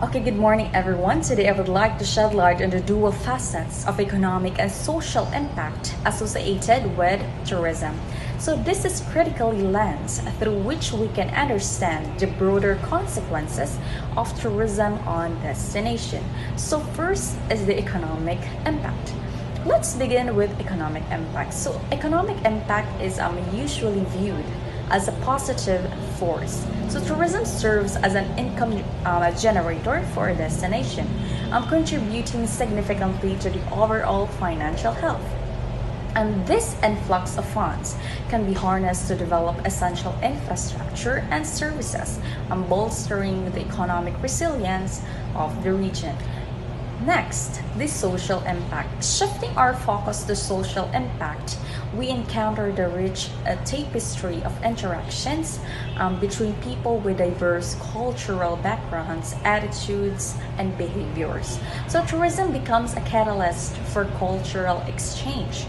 Okay, good morning everyone. Today I would like to shed light on the dual facets of economic and social impact associated with tourism. So this is critically lens through which we can understand the broader consequences of tourism on destination. So first is the economic impact. Let's begin with economic impact. So economic impact is usually viewed as a positive force. So tourism serves as an income generator for a destination, contributing significantly to the overall financial health. And this influx of funds can be harnessed to develop essential infrastructure and services, bolstering the economic resilience of the region. Next, the social impact. Shifting our focus to social impact, we encounter the rich tapestry of interactions between people with diverse cultural backgrounds, attitudes, and behaviors. So, tourism becomes a catalyst for cultural exchange,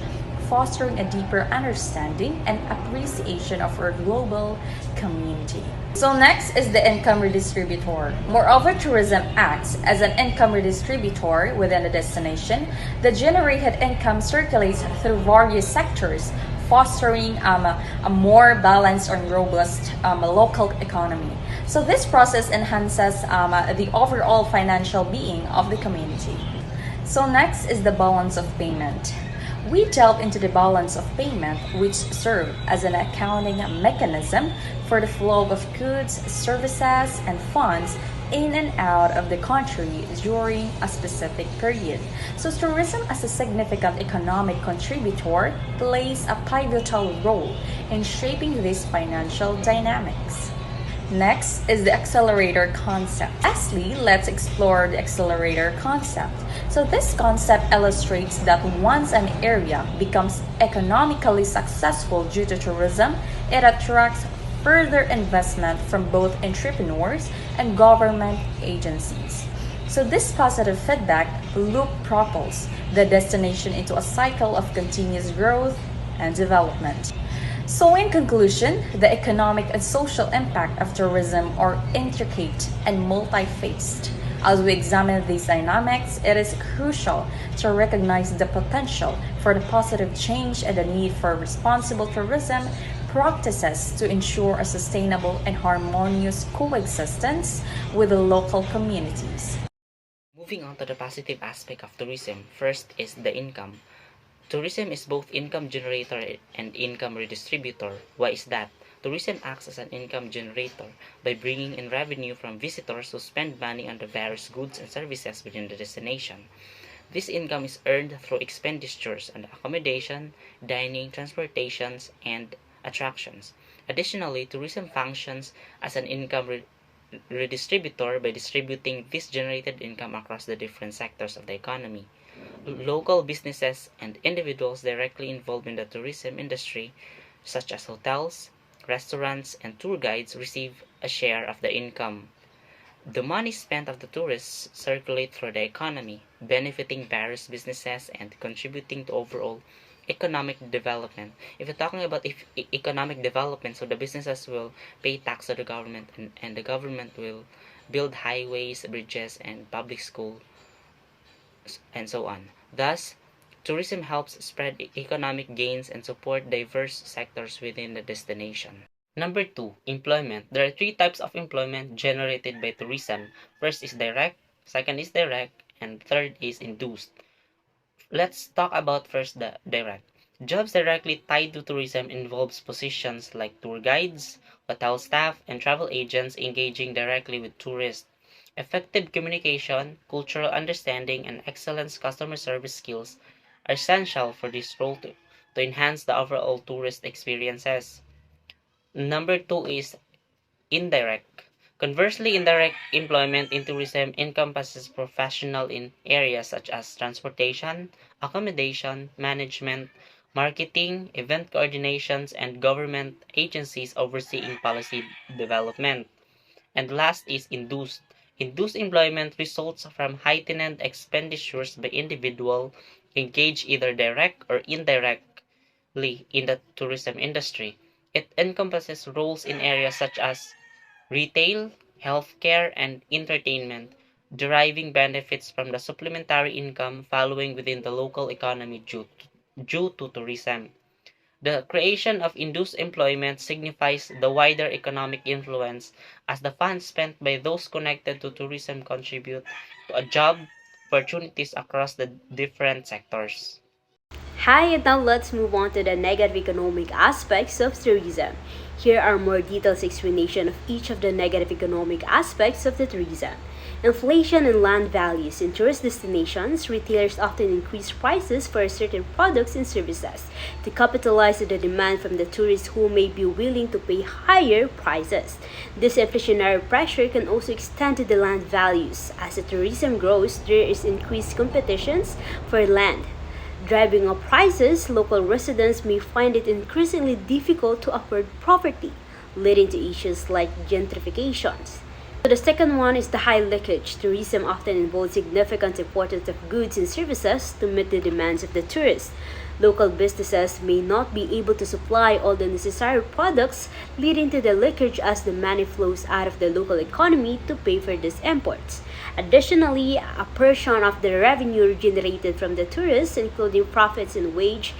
fostering a deeper understanding and appreciation of our global community. So next is the income redistributor. Moreover, tourism acts as an income redistributor within a destination. The generated income circulates through various sectors, fostering a more balanced and robust local economy. So this process enhances the overall financial being of the community. So next is the balance of payment. We delve into the balance of payment, which serve as an accounting mechanism for the flow of goods, services, and funds in and out of the country during a specific period. So tourism as a significant economic contributor plays a pivotal role in shaping these financial dynamics. Next is the accelerator concept. Lastly, let's explore the accelerator concept. So this concept illustrates that once an area becomes economically successful due to tourism, it attracts further investment from both entrepreneurs and government agencies. So this positive feedback loop propels the destination into a cycle of continuous growth and development. So, in conclusion, the economic and social impact of tourism are intricate and multi-faced. As we examine these dynamics, it is crucial to recognize the potential for the positive change and the need for responsible tourism practices to ensure a sustainable and harmonious coexistence with the local communities. Moving on to the positive aspect of tourism, first is the income. Tourism is both income generator and income redistributor. Why is that? Tourism acts as an income generator by bringing in revenue from visitors who spend money on the various goods and services within the destination. This income is earned through expenditures on accommodation, dining, transportations, and attractions. Additionally, tourism functions as an income redistributor by distributing this generated income across the different sectors of the economy. Local businesses and individuals directly involved in the tourism industry, such as hotels, restaurants, and tour guides, receive a share of the income. The money spent of the tourists circulate through the economy, benefiting various businesses and contributing to overall economic development. If you're talking about economic development, so the businesses will pay tax to the government, and the government will build highways, bridges, and public schools, and so on. Thus, tourism helps spread economic gains and support diverse sectors within the destination. Number two, employment. There are three types of employment generated by tourism. First is direct, second is direct, and third is induced. Let's talk about first the direct. Jobs directly tied to tourism involves positions like tour guides, hotel staff, and travel agents engaging directly with tourists. Effective communication, cultural understanding, and excellent customer service skills are essential for this role to enhance the overall tourist experiences. Number two is indirect. Conversely, indirect employment in tourism encompasses professional in areas such as transportation, accommodation, management, marketing, event coordinations, and government agencies overseeing policy development. And last is induced. Induced employment results from heightened expenditures by individual engaged either direct or indirectly in the tourism industry. It encompasses roles in areas such as retail, healthcare, and entertainment. deriving benefits from the supplementary income following within the local economy due to tourism. The creation of induced employment signifies the wider economic influence as the funds spent by those connected to tourism contribute to a job opportunities across the different sectors. Hi, and now let's move on to the negative economic aspects of tourism. Here are more detailed explanation of each of the negative economic aspects of the tourism. Inflation and land values. In tourist destinations, retailers often increase prices for certain products and services to capitalize on the demand from the tourists who may be willing to pay higher prices. This inflationary pressure can also extend to the land values. As the tourism grows, there is increased competitions for land. Driving up prices, local residents may find it increasingly difficult to afford property, leading to issues like gentrifications. So the second one is the high leakage. Tourism often involves significant importance of goods and services to meet the demands of the tourists. Local businesses may not be able to supply all the necessary products, leading to the leakage as the money flows out of the local economy to pay for these imports. Additionally, a portion of the revenue generated from the tourists, including profits and wage,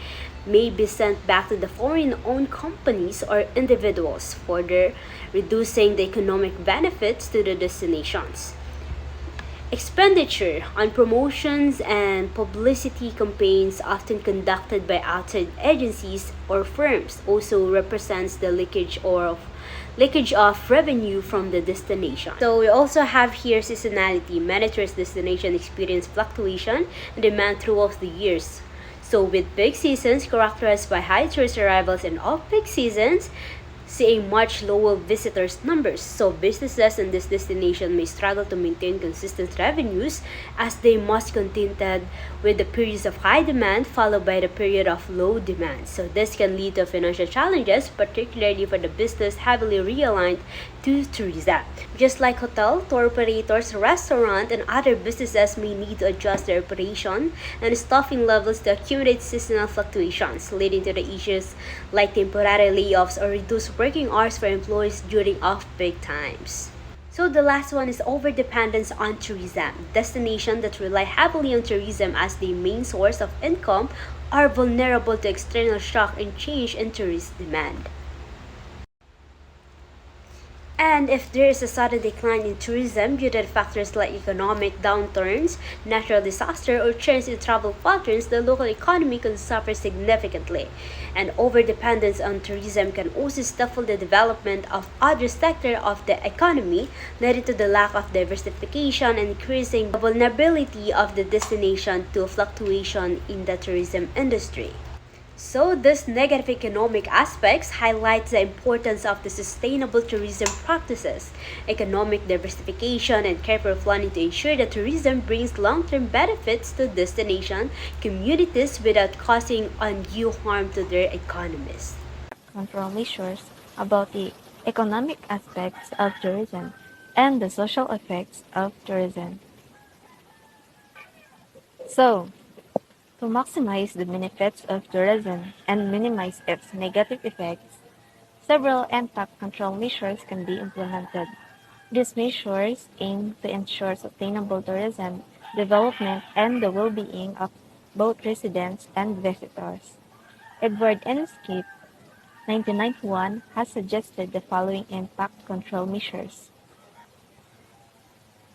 may be sent back to the foreign-owned companies or individuals, further reducing the economic benefits to the destinations. Expenditure on promotions and publicity campaigns often conducted by outside agencies or firms also represents the leakage of revenue from the destination. So we also have here seasonality. Many tourist destinations experience fluctuation in demand throughout the years. So with peak seasons characterized by high tourist arrivals and off-peak seasons, seeing much lower visitors numbers. So businesses in this destination may struggle to maintain consistent revenues as they must contend with the periods of high demand followed by the period of low demand. So this can lead to financial challenges, particularly for the business heavily realigned to tourism. Just like hotel, tour operators, restaurant, and other businesses may need to adjust their operation and staffing levels to accommodate seasonal fluctuations, leading to the issues like temporary layoffs or reduced working hours for employees during off-peak times. So the last one is overdependence on tourism. Destinations that rely heavily on tourism as the main source of income are vulnerable to external shock and change in tourist demand. And if there is a sudden decline in tourism due to factors like economic downturns, natural disaster, or change in travel patterns, the local economy can suffer significantly. And overdependence on tourism can also stifle the development of other sectors of the economy, leading to the lack of diversification and increasing the vulnerability of the destination to fluctuation in the tourism industry. So, these negative economic aspects highlight the importance of the sustainable tourism practices, economic diversification, and careful planning to ensure that tourism brings long-term benefits to destination communities without causing undue harm to their economies. Control measures about the economic aspects of tourism and the social effects of tourism. So, to maximize the benefits of tourism and minimize its negative effects, several impact control measures can be implemented. These measures aim to ensure sustainable tourism development and the well-being of both residents and visitors. Edward N. Skip, 1991, has suggested the following impact control measures.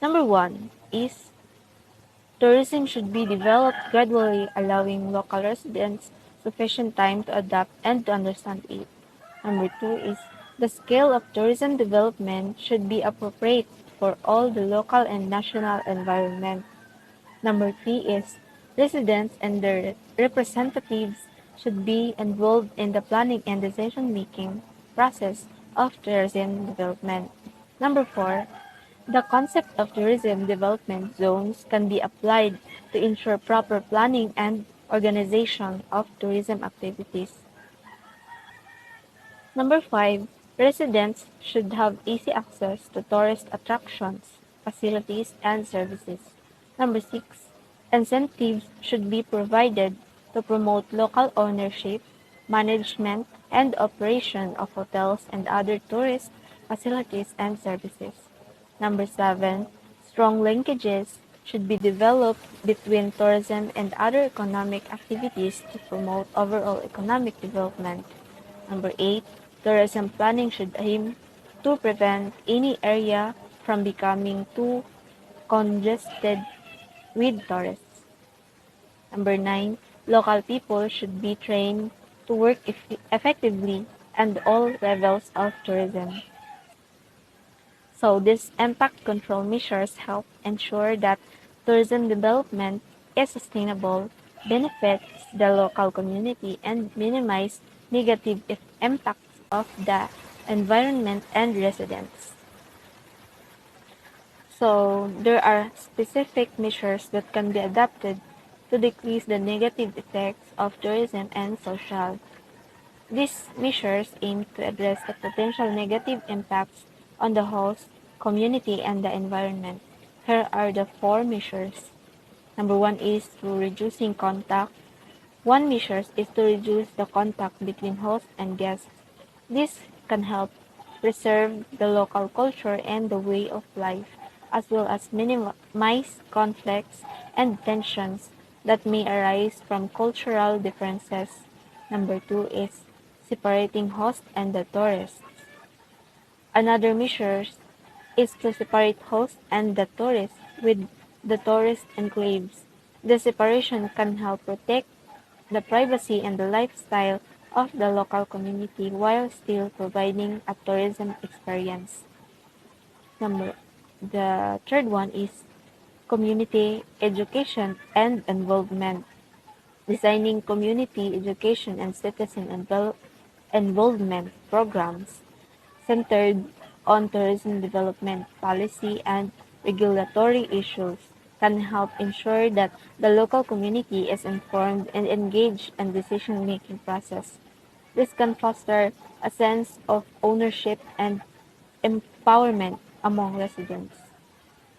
Number one is tourism should be developed gradually, allowing local residents sufficient time to adapt and to understand it. Number two is the scale of tourism development should be appropriate for all the local and national environment. Number three is residents and their representatives should be involved in the planning and decision-making process of tourism development. Number four, the concept of tourism development zones can be applied to ensure proper planning and organization of tourism activities. Number five, residents should have easy access to tourist attractions, facilities, and services. Number six, incentives should be provided to promote local ownership, management, and operation of hotels and other tourist facilities and services. Number seven, Strong linkages should be developed between tourism and other economic activities to promote overall economic development. Number 8, tourism planning should aim to prevent any area from becoming too congested with tourists. Number 9, local people should be trained to work effectively at all levels of tourism. So these impact control measures help ensure that tourism development is sustainable, benefits the local community, and minimize negative impacts of the environment and residents. So there are specific measures that can be adopted to decrease the negative effects of tourism and social. These measures aim to address the potential negative impacts on the host community and the environment. Here are the four measures. Number one is through reducing contact. One measure is to reduce the contact between host and guests. This can help preserve the local culture and the way of life, as well as minimize conflicts and tensions that may arise from cultural differences. Number two is separating host and the tourists. Another measure is to separate host and the tourists with the tourist enclaves. The separation can help protect the privacy and the lifestyle of the local community while still providing a tourism experience. Number the third one is community education and involvement. Designing community education and citizen involvement programs centered on tourism development policy and regulatory issues can help ensure that the local community is informed and engaged in decision-making process. This can foster a sense of ownership and empowerment among residents.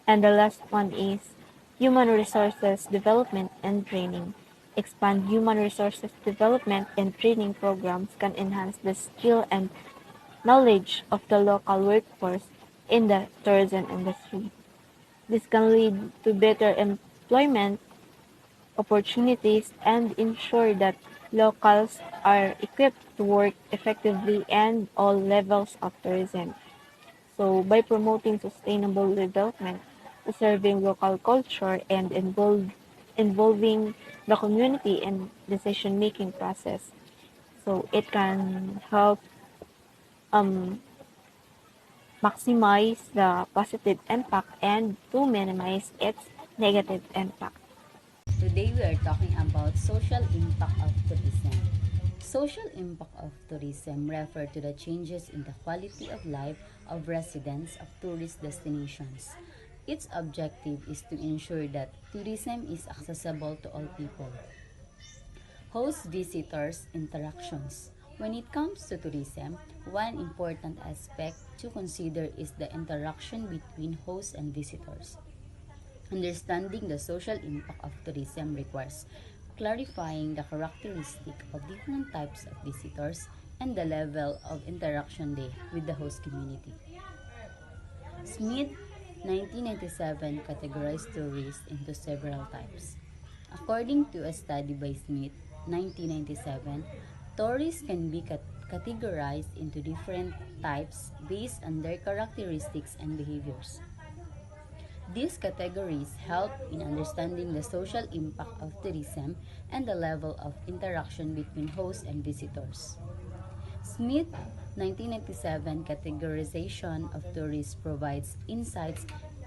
And the last one is human resources development and training. Expand human resources development and training programs can enhance the skill and knowledge of the local workforce in the tourism industry. This can lead to better employment opportunities and ensure that locals are equipped to work effectively and all levels of tourism. So, by promoting sustainable development, preserving local culture, and involving the community in decision-making process, so it can help um, maximize the positive impact and to minimize its negative impact. Today we are talking about social impact of tourism. Social impact of tourism refer to the changes in the quality of life of residents of tourist destinations. Its objective is to ensure that tourism is accessible to all people. Host visitors interactions. When it comes to tourism, one important aspect to consider is the interaction between hosts and visitors. Understanding the social impact of tourism requires clarifying the characteristic of different types of visitors and the level of interaction they with the host community. Smith, 1997, categorized tourists into several types. According to a study by Smith, 1997, tourists can be categorized into different types based on their characteristics and behaviors. These categories help in understanding the social impact of tourism and the level of interaction between hosts and visitors. Smith 1997 categorization of tourists provides insights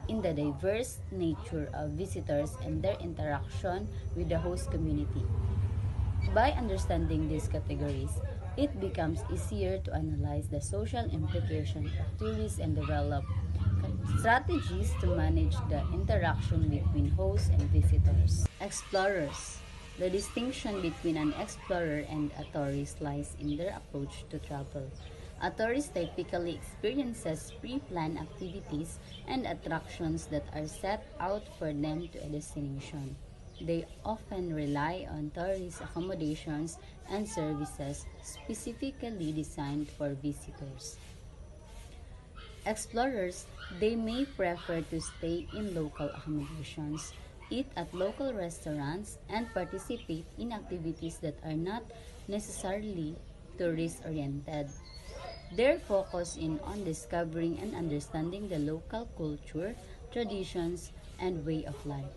in the diverse nature of visitors and their interaction with the host community. By understanding these categories, it becomes easier to analyze the social implications of tourists and develop strategies to manage the interaction between hosts and visitors. Explorers. The distinction between an explorer and a tourist lies in their approach to travel. A tourist typically experiences pre-planned activities and attractions that are set out for them to a destination. They often rely on tourist accommodations and services specifically designed for visitors. Explorers, they may prefer to stay in local accommodations, eat at local restaurants, and participate in activities that are not necessarily tourist-oriented. Their focus is on discovering and understanding the local culture, traditions, and way of life.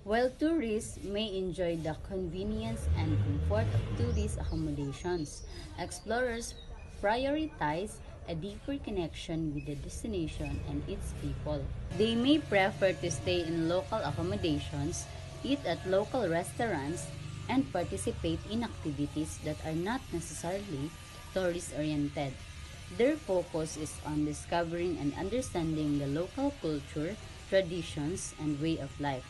While tourists may enjoy the convenience and comfort of tourist accommodations, explorers prioritize a deeper connection with the destination and its people. They may prefer to stay in local accommodations, eat at local restaurants, and participate in activities that are not necessarily tourist-oriented. Their focus is on discovering and understanding the local culture, traditions, and way of life.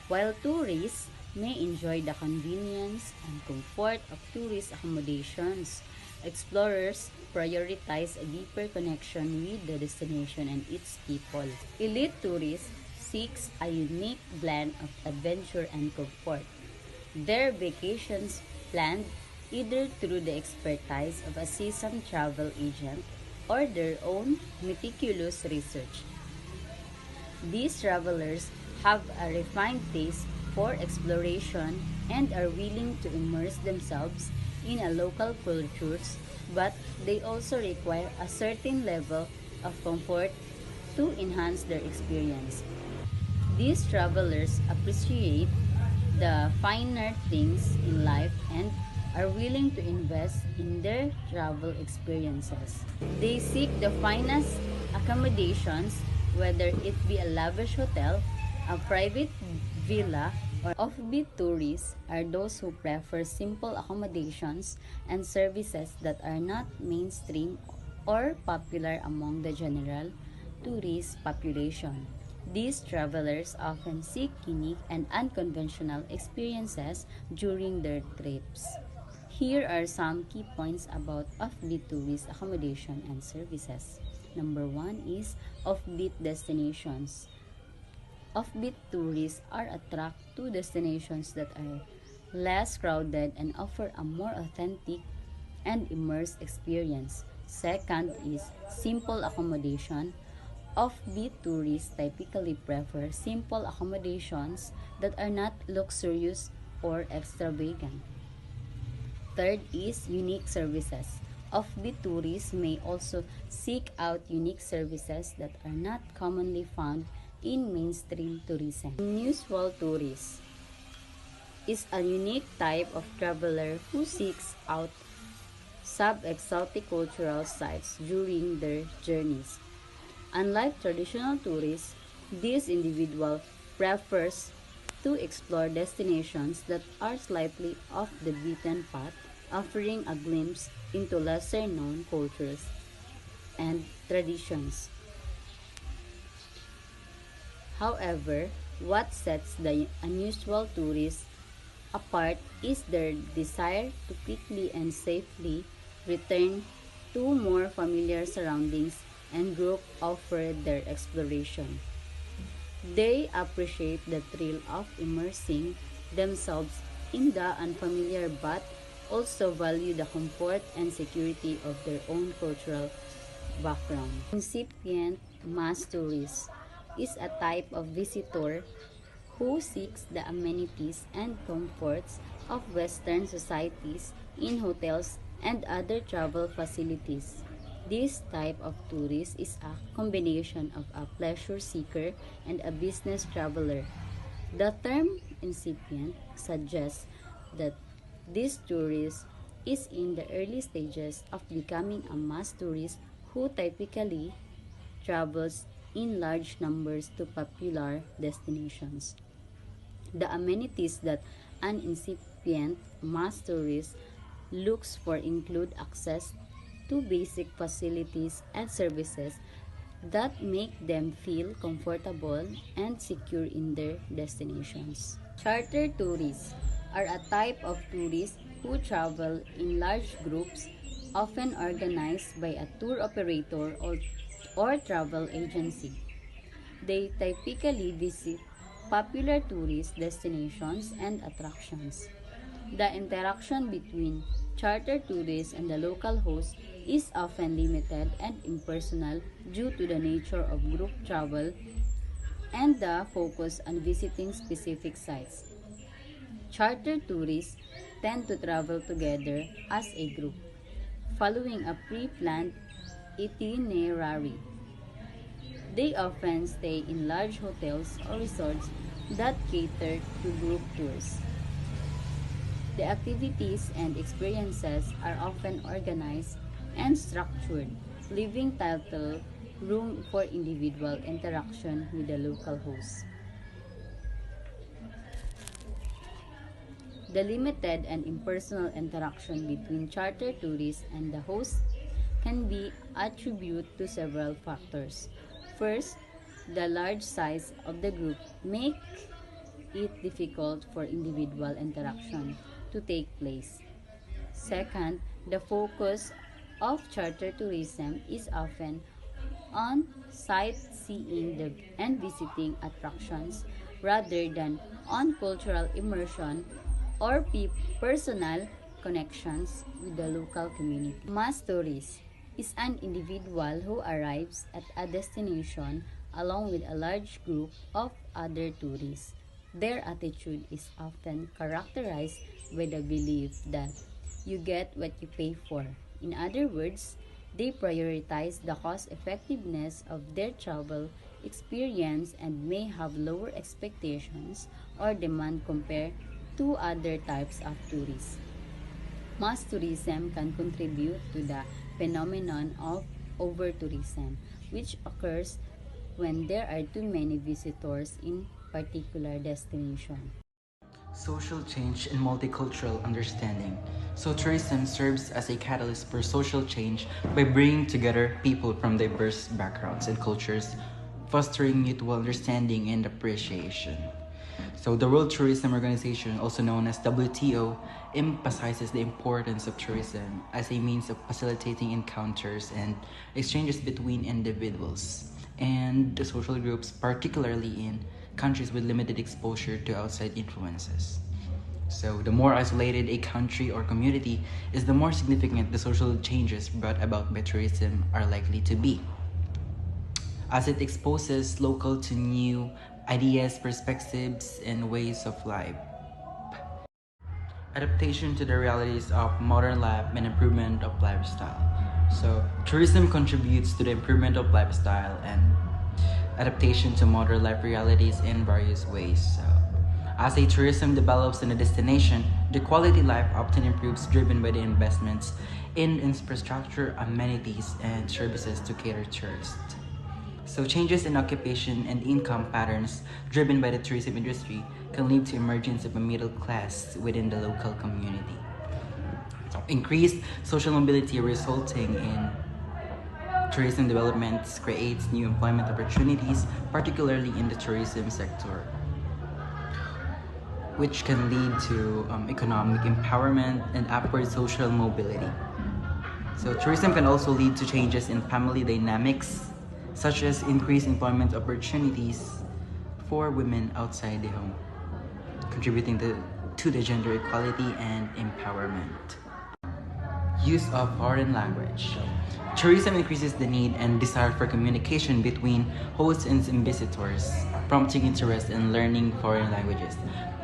While tourists may enjoy the convenience and comfort of tourist accommodations, explorers prioritize a deeper connection with the destination and its people. Elite tourists seeks a unique blend of adventure and comfort. Their vacations planned either through the expertise of a seasoned travel agent or their own meticulous research. These travelers have a refined taste for exploration and are willing to immerse themselves in a local cultures, but they also require a certain level of comfort to enhance their experience. These travelers appreciate the finer things in life and are willing to invest in their travel experiences. They seek the finest accommodations, whether it be a lavish hotel, a private villa, or offbeat tourists are those who prefer simple accommodations and services that are not mainstream or popular among the general tourist population. These travelers often seek unique and unconventional experiences during their trips. Here are some key points about offbeat tourist accommodation and services. Number one is offbeat destinations. Offbeat tourists are attracted to destinations that are less crowded and offer a more authentic and immersed experience. Second is simple accommodation. Offbeat tourists typically prefer simple accommodations that are not luxurious or extravagant. Third is unique services. Offbeat tourists may also seek out unique services that are not commonly found in mainstream tourism. Unusual tourists is a unique type of traveler who seeks out sub-exotic cultural sites during their journeys. Unlike traditional tourists, this individual prefers to explore destinations that are slightly off the beaten path, offering a glimpse into lesser-known cultures and traditions. However, what sets the unusual tourists apart is their desire to quickly and safely return to more familiar surroundings and group offer their exploration. They appreciate the thrill of immersing themselves in the unfamiliar but also value the comfort and security of their own cultural background. Incipient mass tourist is a type of visitor who seeks the amenities and comforts of Western societies in hotels and other travel facilities. This type of tourist is a combination of a pleasure seeker and a business traveler. The term incipient suggests that this tourist is in the early stages of becoming a mass tourist who typically travels in large numbers to popular destinations. The amenities that an incipient mass tourist looks for include access to basic facilities and services that make them feel comfortable and secure in their destinations. Charter tourists are a type of tourists who travel in large groups, often organized by a tour operator or travel agency. They typically visit popular tourist destinations and attractions. The interaction between charter tourists and the local host is often limited and impersonal due to the nature of group travel and the focus on visiting specific sites. Charter tourists tend to travel together as a group, following a pre-planned itinerary. They often stay in large hotels or resorts that cater to group tours. The activities and experiences are often organized and structured, leaving little room for individual interaction with the local host. The limited and impersonal interaction between charter tourists and the host can be attributed to several factors. First, the large size of the group make it difficult for individual interaction to take place. Second, the focus of charter tourism is often on sightseeing and visiting attractions rather than on cultural immersion or personal connections with the local community. Mass tourist is an individual who arrives at a destination along with a large group of other tourists. Their attitude is often characterized by the belief that you get what you pay for. In other words, they prioritize the cost effectiveness of their travel experience and may have lower expectations or demand compared to other types of tourists. Mass tourism can contribute to the phenomenon of over-tourism, which occurs when there are too many visitors in particular destination. Social change and multicultural understanding. So tourism serves as a catalyst for social change by bringing together people from diverse backgrounds and cultures, fostering mutual understanding and appreciation. So the World Tourism Organization, also known as WTO, emphasizes the importance of tourism as a means of facilitating encounters and exchanges between individuals and the social groups, particularly in countries with limited exposure to outside influences. So the more isolated a country or community is, the more significant the social changes brought about by tourism are likely to be, as it exposes local to new ideas, perspectives, and ways of life. Adaptation to the realities of modern life and improvement of lifestyle. So tourism contributes to the improvement of lifestyle and adaptation to modern life realities in various ways. So, as a tourism develops in a destination, the quality life often improves, driven by the investments in infrastructure, amenities, and services to cater tourists. So changes in occupation and income patterns driven by the tourism industry can lead to emergence of a middle class within the local community. So increased social mobility resulting in tourism development creates new employment opportunities, particularly in the tourism sector, which can lead to economic empowerment and upward social mobility. So tourism can also lead to changes in family dynamics, such as increased employment opportunities for women outside the home, contributing to the gender equality and empowerment. Use of foreign language. Tourism increases the need and desire for communication between hosts and visitors, prompting interest in learning foreign languages.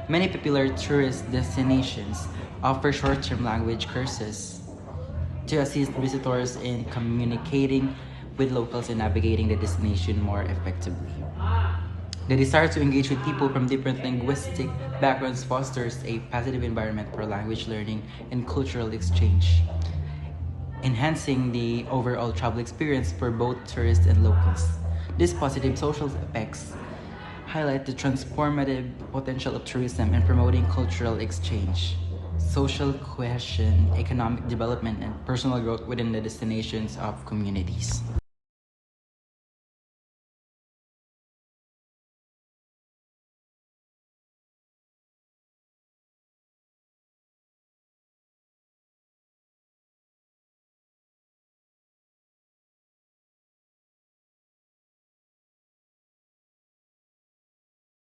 Many popular tourist destinations offer short-term language courses to assist visitors in communicating with locals and navigating the destination more effectively. The desire to engage with people from different linguistic backgrounds fosters a positive environment for language learning and cultural exchange, enhancing the overall travel experience for both tourists and locals. These positive social effects highlight the transformative potential of tourism in promoting cultural exchange, social cohesion, economic development, and personal growth within the destinations of communities.